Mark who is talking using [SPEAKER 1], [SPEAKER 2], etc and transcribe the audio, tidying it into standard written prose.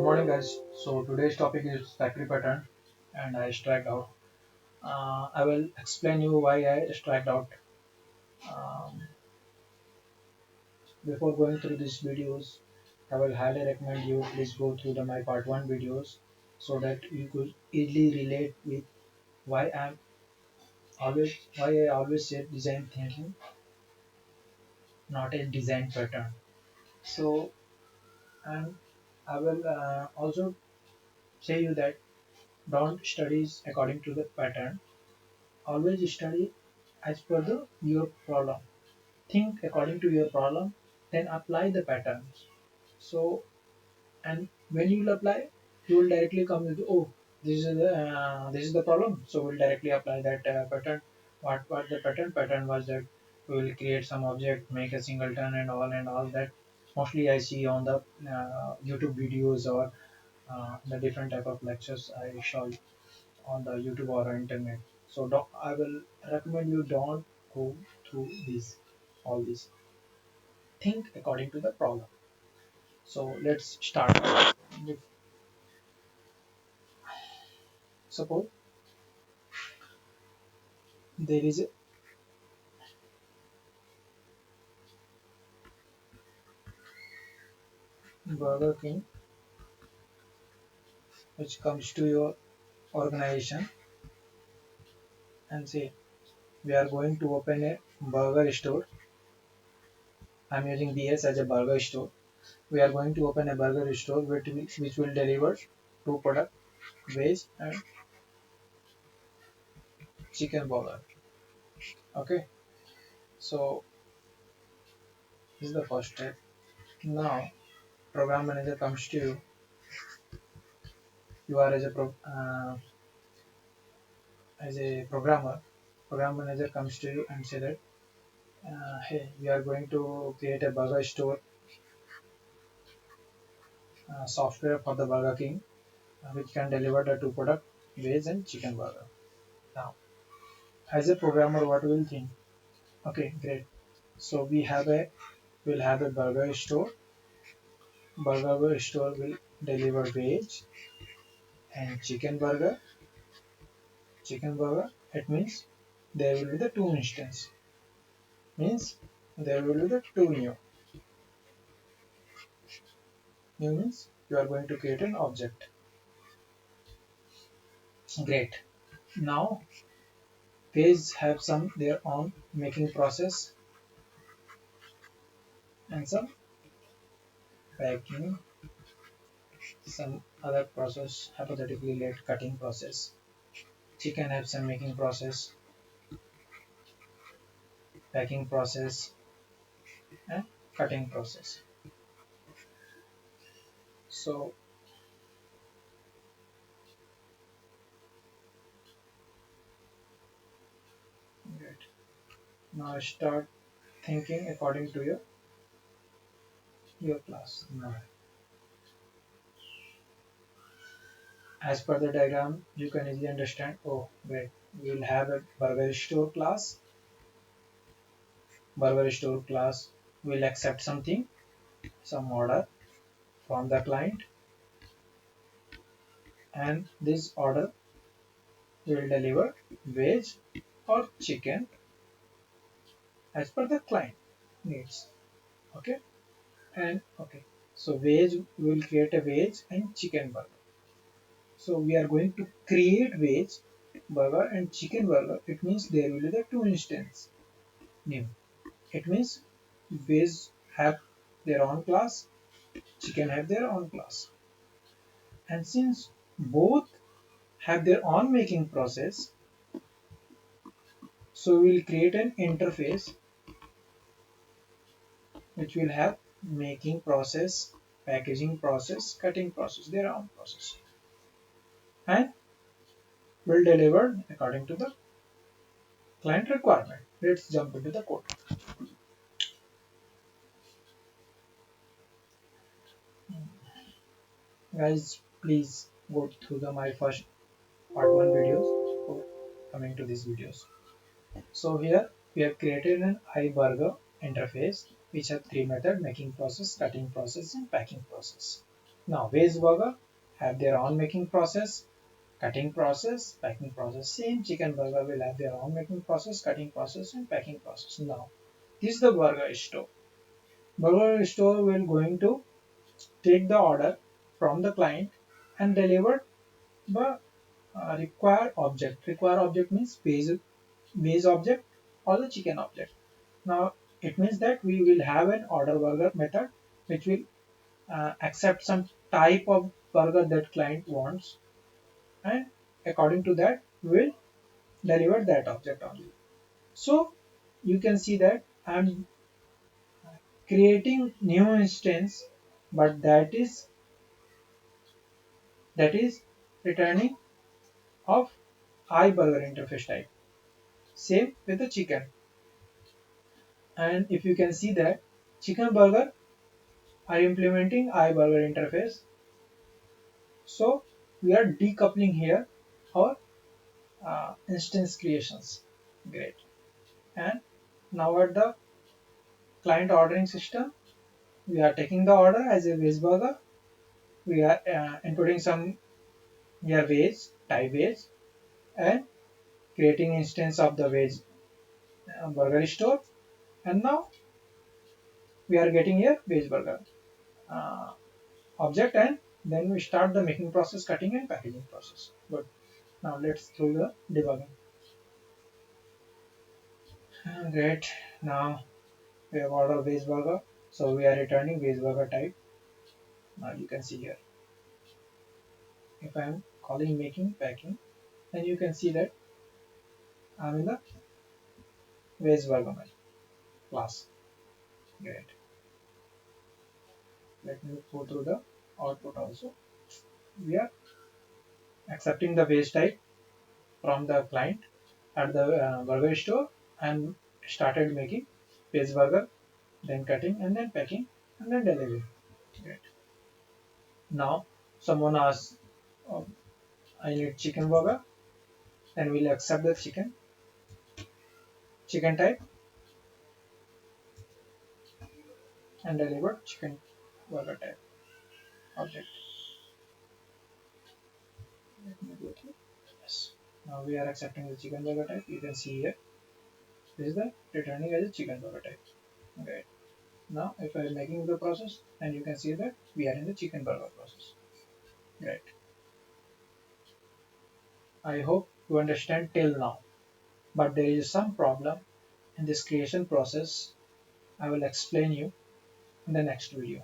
[SPEAKER 1] morning, guys. So today's topic is factory pattern, and I striked out. I will explain you why I striked out. Um, Before going through these videos, I will highly recommend you please go through my part one videos so that you could easily relate with why I always say design thinking, not a design pattern. So and I will also say you that don't study according to the pattern. Always study as per your problem. Think according to your problem, then apply the patterns. So, and when you will apply, you will directly come with, oh, this is the problem. So we'll directly apply that pattern. What the pattern? Pattern was that we will create some object, make a singleton and all that. Mostly I see on the YouTube videos or the different type of lectures I saw on the YouTube or internet. So I will recommend you don't go through this all this. Think according to the problem. So let's start. Suppose there is a Burger King which comes to your organization and say we are going to open a burger store. I'm using BS as a burger store. We are going to open a burger store which will deliver two products, veg and chicken burger. Okay, so this is the first step. Now program manager comes to you. You are as a programmer. Program manager comes to you and say that, hey, we are going to create a burger store software for the Burger King, which can deliver the two product, veg and chicken burger. Now, as a programmer, what will think? Okay, great. So we'll have a burger store. Burger store will deliver veg and chicken burger. Chicken burger. It means there will be the two instance. Means there will be the two new means you are going to create an object. Great. Now page have some their own making process and some packing, some other process, hypothetically let cutting process. Chicken have some making process, packing process, and cutting process. So great. Now start thinking according to your class. Now, as per the diagram, you can easily understand. Oh, great. We will have a burger store class. Burger store class will accept something, some order from the client, and this order will deliver veg or chicken as per the client needs. Okay, and okay, so veg will create a veg and chicken burger. So we are going to create veg burger and chicken burger. It means there will be the two instance new. It means veg have their own class, chicken have their own class, and since both have their own making process, so we will create an interface which will have making process, packaging process, cutting process, their own process, and will deliver according to the client requirement. Let's jump into the code. Guys, please go through my first part 1 videos before coming to these videos. So here we have created an iBurger interface which have three methods: making process, cutting process, and packing process. Now veg burger have their own making process, cutting process, packing process. Same chicken burger will have their own making process, cutting process, and packing process. Now this is the burger store. Burger store will going to take the order from the client and deliver the required object. Required object means base object or the chicken object. Now it means that we will have an order burger method which will accept some type of burger that client wants, and according to that we will deliver that object only. So you can see that I'm creating new instance, but that is returning of iBurger interface type. Same with the chicken. And if you can see that chicken burger are implementing iBurger interface. So we are decoupling here our instance creations. Great. And now at the client ordering system, we are taking the order as a veg burger. We are inputting some here veg, type veg, and creating instance of the veg burger store. And now we are getting a veg burger uh, object, and then we start the making process, cutting and packaging process. Good. Now let's do the debugging. Great. Now we have ordered veg burger, so we are returning veg burger type. Now you can see here. If I am calling making packing, then you can see that I am in the veg burger class. Great. Let me go through the output also. We are accepting the veg type from the client at the burger store and started making veg burger, then cutting and then packing and then delivery. Great. Now someone asks, oh, I need chicken burger, then we'll accept the chicken type and deliver chicken burger type object. Let me go through. Yes. Now we are accepting the chicken burger type. You can see here. This is the returning as a chicken burger type. Okay. Now if I am making the process, and you can see that we are in the chicken burger process. Right. I hope you understand till now. But there is some problem in this creation process. I will explain you in the next video.